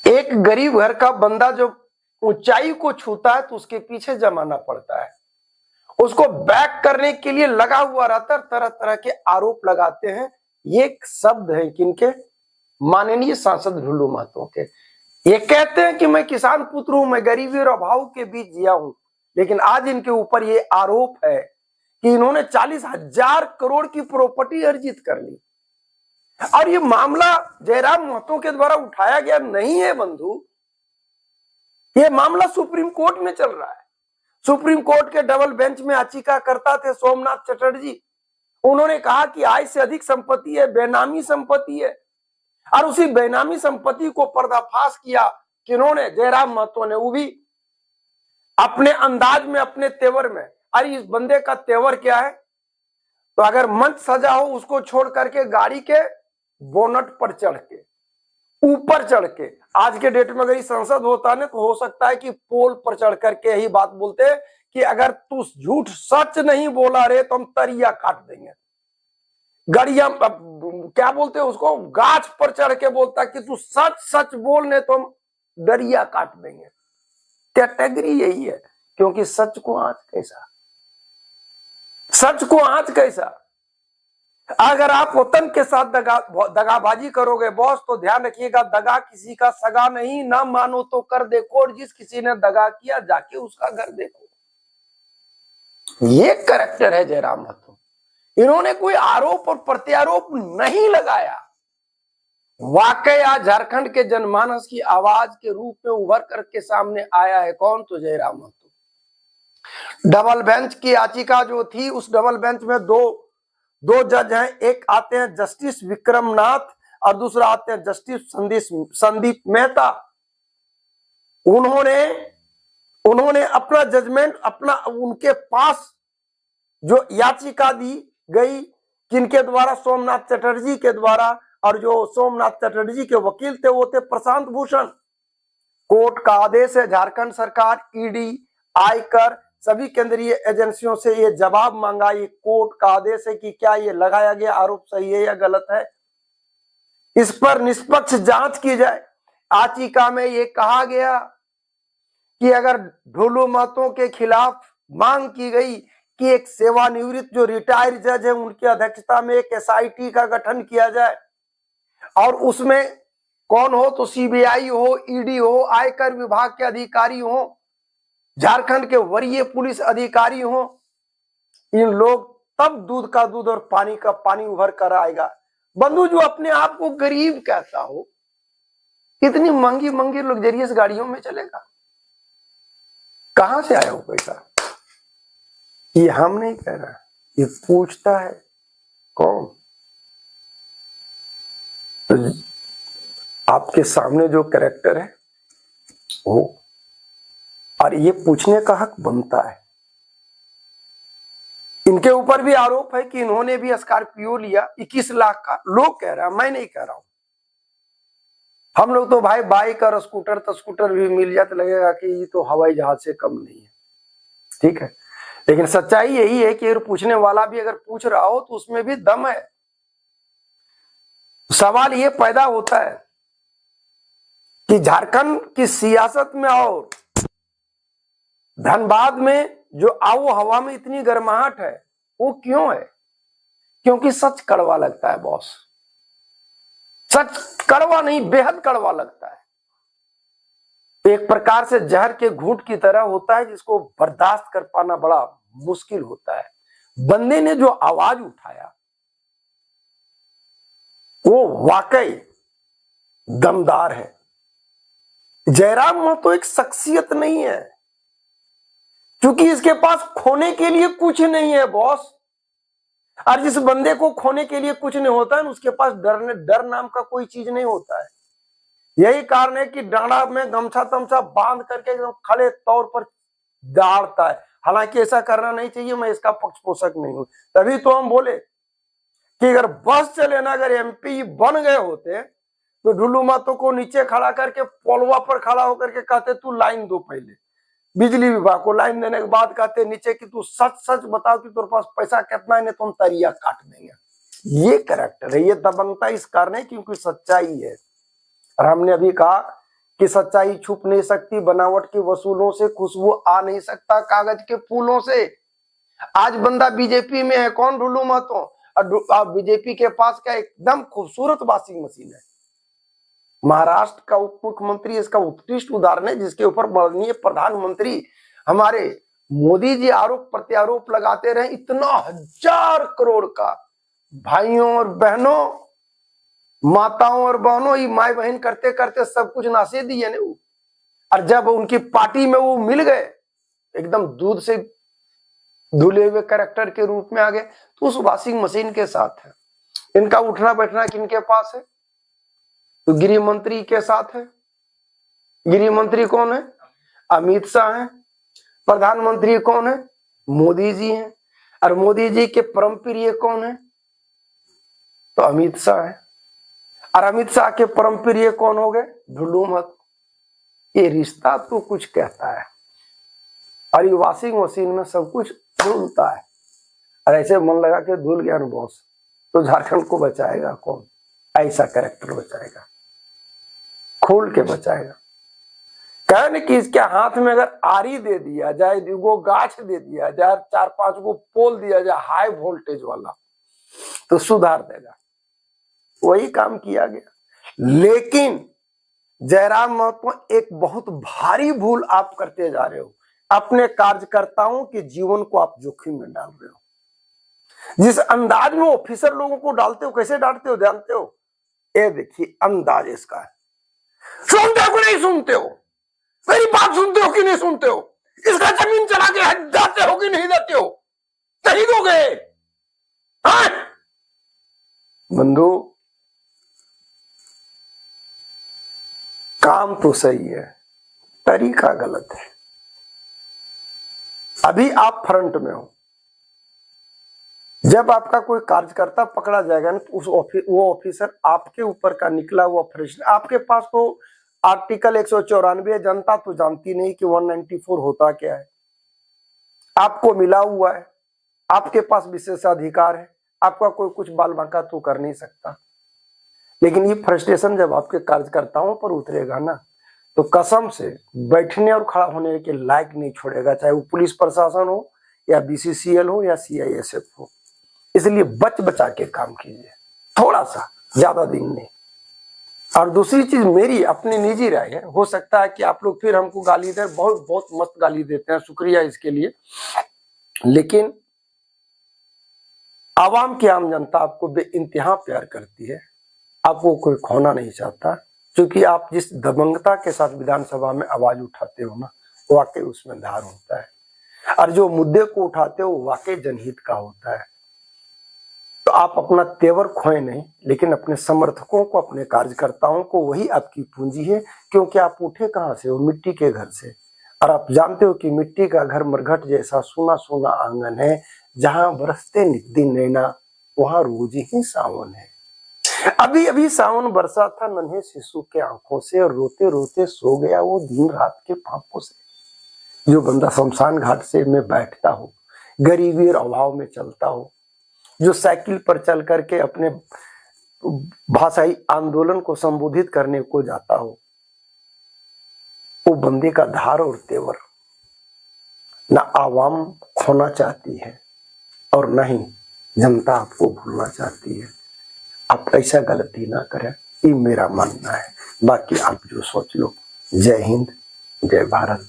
एक गरीब घर का बंदा जो ऊंचाई को छूता है तो उसके पीछे जमाना पड़ता है, उसको बैक करने के लिए लगा हुआ रहता है, तरह तरह के आरोप लगाते हैं। ये शब्द है किनके? माननीय सांसद ढुल्लू महतो के। ये कहते हैं कि मैं किसान पुत्र हूं, मैं गरीबी और अभाव के बीच जिया हूं, लेकिन आज इनके ऊपर ये आरोप है कि इन्होंने 40,000 करोड़ की प्रॉपर्टी अर्जित कर ली। और ये मामला जयराम महतो के द्वारा उठाया गया नहीं है बंधु, ये मामला सुप्रीम कोर्ट में चल रहा है। सुप्रीम कोर्ट के डबल बेंच में याचिका करता थे सोमनाथ चटर्जी। उन्होंने कहा कि आय से अधिक संपत्ति है, बेनामी संपत्ति है, और उसी बेनामी संपत्ति को पर्दाफाश किया किन्होंने? जयराम महतो ने, वो भी अपने अंदाज में, अपने तेवर में। अरे इस बंदे का तेवर क्या है? तो अगर मंच सजा हो उसको छोड़ करके गाड़ी के बोनट पर चढ़ के, ऊपर चढ़ के, आज के डेट में अगर संसद होता ना तो हो सकता है कि पोल पर चढ़ करके यही बात बोलते कि अगर तू झूठ सच नहीं बोला रे तो हम तरिया काट देंगे। गड़िया क्या बोलते हैं उसको, गाछ पर चढ़ के बोलता कि तू सच सच बोलने तो हम दरिया काट देंगे। कैटेगरी यही है, क्योंकि सच को आंच कैसा, सच को आंच कैसा। अगर आप वतन के साथ दगाबाजी करोगे बॉस, तो ध्यान रखिएगा, दगा किसी का सगा नहीं, ना मानो तो कर देखो, और जिस किसी ने दगा किया जाके उसका घर देखो। ये कैरेक्टर है जयराम महतो। इन्होंने कोई आरोप और प्रत्यारोप नहीं लगाया। वाकई आज झारखंड के जनमानस की आवाज के रूप में उभर करके सामने आया है कौन? तो जयराम महतो। डबल बेंच की याचिका जो थी, उस डबल बेंच में दो जज हैं। एक आते हैं जस्टिस विक्रम नाथ और दूसरा आते हैं जस्टिस संदीप मेहता। उन्होंने अपना जजमेंट, अपना उनके पास जो याचिका दी गई किनके द्वारा? सोमनाथ चटर्जी के द्वारा। और जो सोमनाथ चटर्जी के वकील थे वो थे प्रशांत भूषण। कोर्ट का आदेश है, झारखंड सरकार, ईडी, आयकर, सभी केंद्रीय एजेंसियों से ये जवाब मांगा। ये कोर्ट का आदेश है कि क्या ये लगाया गया आरोप सही है या गलत है, इस पर निष्पक्ष जांच की जाए। याचिका में ये कहा गया कि अगर ढुल्लू महतो के खिलाफ मांग की गई कि एक सेवानिवृत्त जो रिटायर्ड जज है उनकी अध्यक्षता में एक एसआईटी का गठन किया जाए, और उसमें कौन हो? तो सीबीआई हो, ईडी हो, आयकर विभाग के अधिकारी हो, झारखंड के वरीय पुलिस अधिकारी हो, इन लोग, तब दूध का दूध और पानी का पानी उभर कर आएगा। बंधु, जो अपने आप को गरीब कहता हो, इतनी महंगी महंगी लग्जरियस गाड़ियों में चलेगा? कहां से आया हो पैसा? ये हम नहीं कह रहा, ये पूछता है कौन? तो आपके सामने जो कैरेक्टर है वो, और ये पूछने का हक बनता है। इनके ऊपर भी आरोप है कि इन्होंने भी स्कॉर्पियो लिया 21 लाख का। लोग कह रहा है, मैं नहीं कह रहा हूं। हम लोग तो भाई बाइक और स्कूटर भी मिल जाए तो लगेगा कि ये तो हवाई जहाज से कम नहीं है, ठीक है। लेकिन सच्चाई यही है कि पूछने वाला भी अगर पूछ रहा हो तो उसमें भी दम है। सवाल ये पैदा होता है कि झारखंड की सियासत में और धनबाद में जो आवो हवा में इतनी गर्माहट है, वो क्यों है? क्योंकि सच कड़वा लगता है बॉस। सच कड़वा नहीं, बेहद कड़वा लगता है। एक प्रकार से जहर के घूंट की तरह होता है, जिसको बर्दाश्त कर पाना बड़ा मुश्किल होता है। बंदे ने जो आवाज उठाया वो वाकई दमदार है। जयराम महतो एक शख्सियत नहीं है, क्योंकि इसके पास खोने के लिए कुछ नहीं है बॉस। और जिस बंदे को खोने के लिए कुछ नहीं होता है, उसके पास डर नाम का कोई चीज नहीं होता है। यही कारण है कि डांडा में गमछा तमछा बांध करके एकदम खड़े तौर पर दौड़ता है। हालांकि ऐसा करना नहीं चाहिए, मैं इसका पक्षपोषक नहीं हूं। तभी तो हम बोले कि अगर बस चले ना, अगर एमपी बन गए होते तो ढुल्लू महतो को नीचे खड़ा करके पोलवा पर खड़ा होकर के कहते तू लाइन दो, पहले बिजली विभाग को लाइन देने के बाद कहते नीचे कि तू सच सच बताओ कि तेरे पास पैसा कितना है, नहीं तो हम तरिया काट देंगे। ये कैरेक्टर है, ये दबंगता इस कारण है क्योंकि सच्चाई है। और हमने अभी कहा कि सच्चाई छुप नहीं सकती, बनावट के वसूलों से खुशबू आ नहीं सकता कागज के फूलों से। आज बंदा बीजेपी में है, कौन ढुलू महतो, और बीजेपी के पास क्या एकदम खूबसूरत वॉशिंग मशीन है। महाराष्ट्र का उप मुख्यमंत्री इसका उत्कृष्ट उदाहरण है, जिसके ऊपर माननीय प्रधानमंत्री हमारे मोदी जी आरोप प्रत्यारोप लगाते रहे। इतना 1000 करोड़ का भाइयों और बहनों, माताओं और बहनों, ये माई बहन करते करते सब कुछ नासे दिए ने। और जब उनकी पार्टी में वो मिल गए, एकदम दूध से धुले हुए कैरेक्टर के रूप में आ गए, तो उस वॉशिंग मशीन के साथ है। इनका उठना बैठना किनके पास है? तो गृह मंत्री के साथ है। गृह मंत्री कौन है? अमित शाह है। प्रधानमंत्री कौन है? मोदी जी हैं। और मोदी जी के परम प्रिय कौन है? तो अमित शाह है। और अमित शाह के परम प्रिय कौन हो गए? ढुल्लू महतो। ये रिश्ता तो कुछ कहता है, और ये वॉशिंग मशीन में सब कुछ धुलता है। और ऐसे मन लगा के धुल गया ना बॉस, तो झारखंड को बचाएगा कौन? ऐसा कैरेक्टर बचाएगा, खोल के बचाएगा। कहे न कि इसके हाथ में अगर आरी दे दिया जाए, वो गाछ दे दिया जाए, 4-5 को पोल दिया जाए हाई वोल्टेज वाला, तो सुधार देगा। वही काम किया गया। लेकिन जयराम महतो, एक बहुत भारी भूल आप करते जा रहे हो। अपने कार्यकर्ताओं के जीवन को आप जोखिम में डाल रहे हो। जिस अंदाज में ऑफिसर लोगों को डालते हो, कैसे डालते हो जानते हो? ये देखिए अंदाज इसका है। सुनते हो कि नहीं सुनते हो? मेरी बात सुनते हो कि नहीं सुनते हो? इसका जमीन चला के हट जाते हो कि नहीं जाते हो? सही दोगे? हाँ? बंधु, काम तो सही है, तरीका गलत है। अभी आप फ्रंट में हो, जब आपका कोई कार्यकर्ता पकड़ा जाएगा ना, तो वो ऑफिसर आपके ऊपर का निकला हुआ प्रश्न, आपके पास तो आर्टिकल 194 जनता तो जानती नहीं कि 194 होता क्या है। आपको मिला हुआ है, आपके पास विशेषाधिकार है, आपका कोई कुछ बाल बांका तो कर नहीं सकता। लेकिन ये फ्रस्ट्रेशन जब आपके कार्यकर्ताओं पर उतरेगा ना, तो कसम से बैठने और खड़ा होने के लायक नहीं छोड़ेगा, चाहे वो पुलिस प्रशासन हो या बीसीसीएल हो या सीआईएसएफ हो। इसलिए बच बचा के काम कीजिए, थोड़ा सा, ज्यादा दिन नहीं। और दूसरी चीज मेरी अपनी निजी राय है, हो सकता है कि आप लोग फिर हमको गाली दें, बहुत बहुत मस्त गाली देते हैं, शुक्रिया इसके लिए। लेकिन आवाम की आम जनता आपको बेइंतहा प्यार करती है, आपको कोई खोना नहीं चाहता, क्योंकि आप जिस दबंगता के साथ विधानसभा में आवाज उठाते हो ना, वाकई उसमें धार होता है। और जो मुद्दे को उठाते हो वाकई जनहित का होता है। तो आप अपना तेवर खोए नहीं, लेकिन अपने समर्थकों को, अपने कार्यकर्ताओं को, वही आपकी पूंजी है। क्योंकि आप उठे कहां से हो? मिट्टी के घर से। और आप जानते हो कि मिट्टी का घर मरघट जैसा सूना सूना आंगन है, जहां बरसते नित्य नैना, वहां रोज ही सावन है। अभी अभी सावन बरसा था नन्हे शिशु के आंखों से, और रोते रोते सो गया वो दिन रात के पापों से। जो बंदा शमशान घाट से में बैठता हो, गरीबी और अभाव में चलता हो, जो साइकिल पर चल करके अपने भाषाई आंदोलन को संबोधित करने को जाता हो, वो बंदे का धार और तेवर ना आवाम खोना चाहती है, और न ही जनता आपको भूलना चाहती है। आप ऐसा गलती ना करें, ये मेरा मानना है। बाकी आप जो सोच लो। जय हिंद, जय भारत।